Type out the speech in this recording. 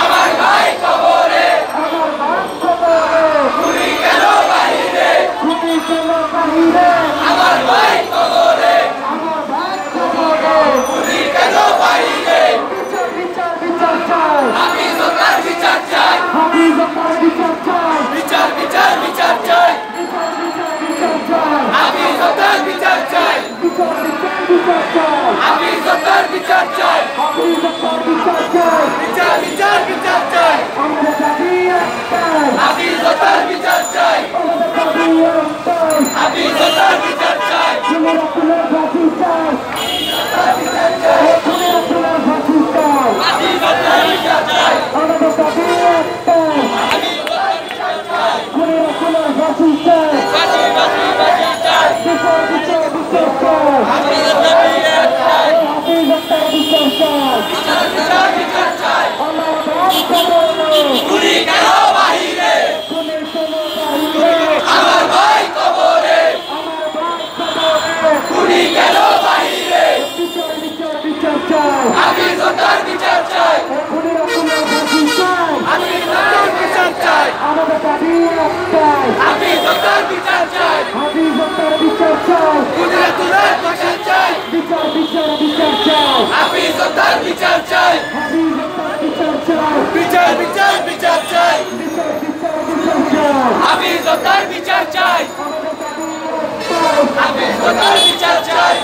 আমার ভাই কবরে, খুনি কেন বাহিরে, আমার ভাই কবরে, খুনি কেন বাহিরে, হাফিজ হত্যার বিচার চাই, বিচার বিচার বিচার চাই, হাফিজ হত্যার বিচার চাই, হাফিজ হত্যার বিচার চাই, বিচার বিচার বিচার চাই, হাফিজ হত্যার বিচার চাই, হাফিজ হত্যার বিচার চাই, হাফিজ হত্যার বিচার চাই, খুনি কেন বাহিরে, আমার ভাই কবরে, খুনি কেন বাহিরে, হাফিজ হত্যার বিচার চাই, হাফিজ হত্যার বিচার চাই, হাফিজ হত্যার বিচার চাই, কুদরতুল্লাহর বিচার চাই, হাফিজ হত্যার বিচার চাই, বিচার বিচার বিচার চাই, হাফিজ হত্যার বিচার চাই, হাফিজ হত্যার বিচার চাই।